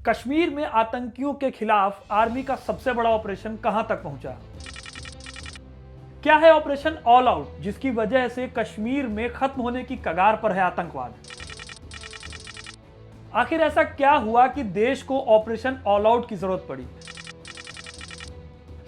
कश्मीर में आतंकियों के खिलाफ आर्मी का सबसे बड़ा ऑपरेशन कहां तक पहुंचा? क्या है ऑपरेशन ऑल आउट, जिसकी वजह से कश्मीर में खत्म होने की कगार पर है आतंकवाद? आखिर ऐसा क्या हुआ कि देश को ऑपरेशन ऑल आउट की जरूरत पड़ी?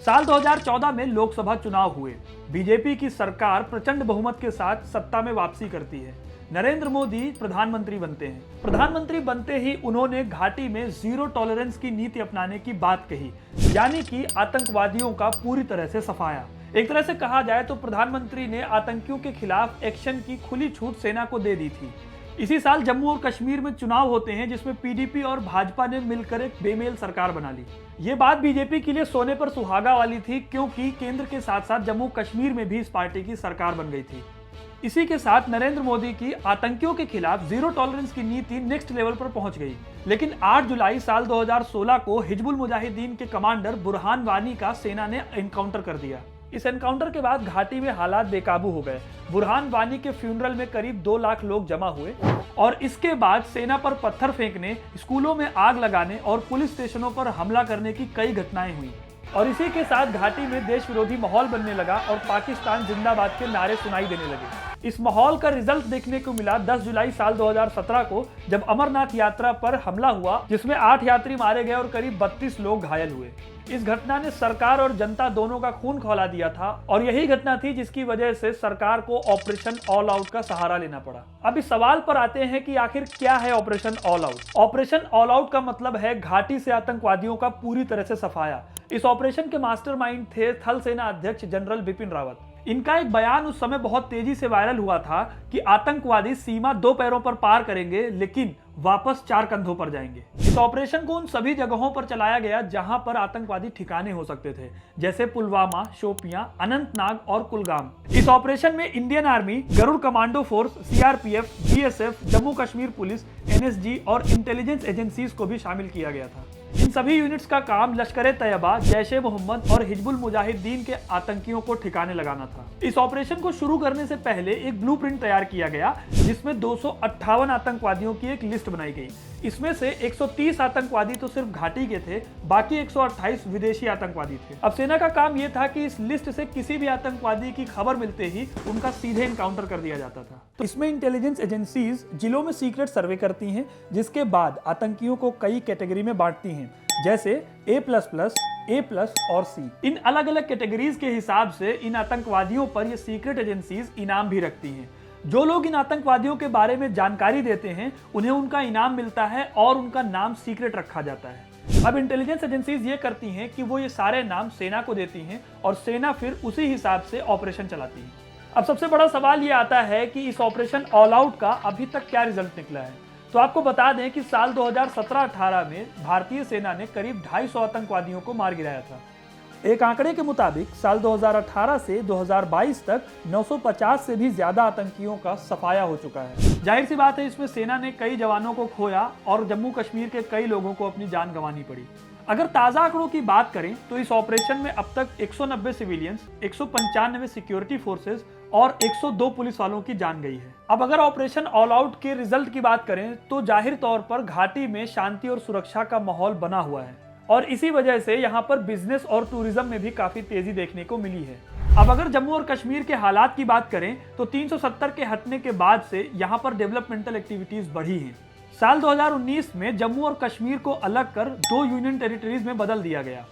साल 2014 में लोकसभा चुनाव हुए। बीजेपी की सरकार प्रचंड बहुमत के साथ सत्ता में वापसी करती है। नरेंद्र मोदी प्रधानमंत्री बनते हैं। प्रधानमंत्री बनते ही उन्होंने घाटी में जीरो टॉलरेंस की नीति अपनाने की बात कही, यानी कि आतंकवादियों का पूरी तरह से सफाया। एक तरह से कहा जाए तो प्रधानमंत्री ने आतंकियों के खिलाफ एक्शन की खुली छूट सेना को दे दी थी। इसी साल जम्मू और कश्मीर में चुनाव होते हैं, जिसमें पीडीपी और भाजपा ने मिलकर एक बेमेल सरकार बना ली। ये बात बीजेपी के लिए सोने पर सुहागा वाली थी, क्योंकि केंद्र के साथ साथ जम्मू कश्मीर में भी इस पार्टी की सरकार बन गई थी। इसी के साथ नरेंद्र मोदी की आतंकियों के खिलाफ जीरो टॉलरेंस की नीति नेक्स्ट लेवल पर पहुंच गई। लेकिन 8 जुलाई साल 2016 को हिजबुल मुजाहिदीन के कमांडर बुरहान वानी का सेना ने एनकाउंटर कर दिया। इस एनकाउंटर के बाद घाटी में हालात बेकाबू हो गए। बुरहान वानी के फ्यूनरल में करीब 2 लाख लोग जमा हुए और इसके बाद सेना पर पत्थर फेंकने, स्कूलों में आग लगाने और पुलिस स्टेशनों पर हमला करने की कई घटनाएं हुई। और इसी के साथ घाटी में देश विरोधी माहौल बनने लगा और पाकिस्तान जिंदाबाद के नारे सुनाई देने लगे। इस माहौल का रिजल्ट देखने को मिला 10 जुलाई साल 2017 को, जब अमरनाथ यात्रा पर हमला हुआ, जिसमें 8 यात्री मारे गए और करीब 32 लोग घायल हुए। इस घटना ने सरकार और जनता दोनों का खून खौला दिया था और यही घटना थी जिसकी वजह से सरकार को ऑपरेशन ऑल आउट का सहारा लेना पड़ा। अब इस सवाल पर आते हैं कि आखिर क्या है operation all out. Operation all out का मतलब है घाटी से आतंकवादियों का पूरी तरह से सफाया। इस ऑपरेशन के मास्टरमाइंड थे थल सेना अध्यक्ष जनरल बिपिन रावत। इनका एक बयान उस समय बहुत तेजी से वायरल हुआ था कि आतंकवादी सीमा 2 पैरों पर पार करेंगे, लेकिन वापस 4 कंधों पर जाएंगे। इस ऑपरेशन को उन सभी जगहों पर चलाया गया जहां पर आतंकवादी ठिकाने हो सकते थे, जैसे पुलवामा, शोपियां, अनंतनाग और कुलगाम। इस ऑपरेशन में Indian army, Garud commando force, CRPF, BSF, Jammu Kashmir police, NSG और इंटेलिजेंस एजेंसीज को भी शामिल किया गया था। इन सभी यूनिट्स का काम लश्कर-ए-तैयबा, जैश-ए-मोहम्मद और हिजबुल मुजाहिदीन के आतंकियों को ठिकाने लगाना था। इस ऑपरेशन को शुरू करने से पहले एक ब्लूप्रिंट तैयार किया गया, जिसमें 258 आतंकवादियों की एक लिस्ट बनाई गई। इसमें से 130 आतंकवादी तो सिर्फ घाटी के थे, बाकी 128 विदेशी आतंकवादी थे। अब सेना का काम यह था कि इस लिस्ट से किसी भी आतंकवादी की खबर मिलते ही उनका सीधे एनकाउंटर कर दिया जाता था। तो इसमें इंटेलिजेंस एजेंसीज जिलों में सीक्रेट सर्वे करती हैं, जिसके बाद आतंकियों को कई कैटेगरी में बांटती हैं, जैसे A++, A+ और C। इन अलग अलग कैटेगरीज के हिसाब से इन आतंकवादियों पर ये सीक्रेट एजेंसीज इनाम भी रखती हैं। जो लोग इन आतंकवादियों के बारे में जानकारी देते हैं, उन्हें उनका इनाम मिलता है और उनका नाम सीक्रेट रखा जाता है। अब इंटेलिजेंस एजेंसीज ये करती हैं कि वो ये सारे नाम सेना को देती हैं और सेना फिर उसी हिसाब से ऑपरेशन चलाती है। अब सबसे बड़ा सवाल ये आता है कि इस ऑपरेशन ऑल आउट का अभी तक क्या रिजल्ट निकला है। तो आपको बता दें कि साल 2017-18 में भारतीय सेना ने करीब 250 आतंकवादियों को मार गिराया था। एक आंकड़े के मुताबिक साल 2018 से 2022 तक 950 से भी ज्यादा आतंकियों का सफाया हो चुका है। जाहिर सी बात है, इसमें सेना ने कई जवानों को खोया और जम्मू कश्मीर के कई लोगों को अपनी जान गंवानी पड़ी। अगर ताजा आंकड़ों की बात करें तो इस ऑपरेशन में अब तक 190 सिविलियंस, 195 सिक्योरिटी फोर्सेस और 102 पुलिस वालों की जान गई है। अब अगर ऑपरेशन ऑल आउट के रिजल्ट की बात करें तो जाहिर तौर पर घाटी में शांति और सुरक्षा का माहौल बना हुआ है और इसी वजह से यहाँ पर बिजनेस और टूरिज्म में भी काफी तेजी देखने को मिली है। अब अगर जम्मू और कश्मीर के हालात की बात करें तो 370 के हटने के बाद से यहाँ पर डेवलपमेंटल एक्टिविटीज बढ़ी हैं। साल 2019 में जम्मू और कश्मीर को अलग कर 2 यूनियन टेरिटरीज में बदल दिया गया।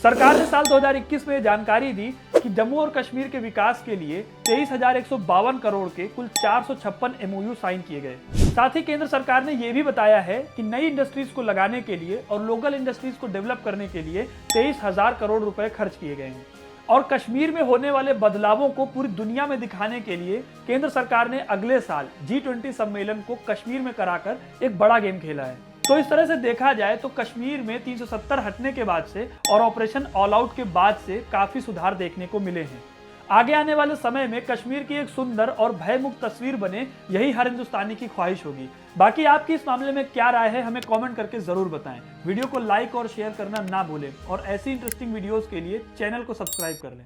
सरकार ने साल 2021 में जानकारी दी कि जम्मू और कश्मीर के विकास के लिए 23,152 करोड़ के कुल 456 MOU साइन किए गए। साथ ही केंद्र सरकार ने यह भी बताया है कि नई इंडस्ट्रीज को लगाने के लिए और लोकल इंडस्ट्रीज को डेवलप करने के लिए 23,000 करोड़ रुपए खर्च किए गए हैं। और कश्मीर में होने वाले बदलावों को पूरी दुनिया में दिखाने के लिए केंद्र सरकार ने अगले साल G20 सम्मेलन को कश्मीर में कराकर एक बड़ा गेम खेला है। तो इस तरह से देखा जाए तो कश्मीर में 370 हटने के बाद से और ऑपरेशन ऑल आउट के बाद से काफी सुधार देखने को मिले हैं। आगे आने वाले समय में कश्मीर की एक सुंदर और भयमुक्त तस्वीर बने, यही हर हिंदुस्तानी की ख्वाहिश होगी। बाकी आपकी इस मामले में क्या राय है, हमें कमेंट करके जरूर बताएं। वीडियो को लाइक और शेयर करना ना भूलें और ऐसी इंटरेस्टिंग वीडियोस के लिए चैनल को सब्सक्राइब कर लें।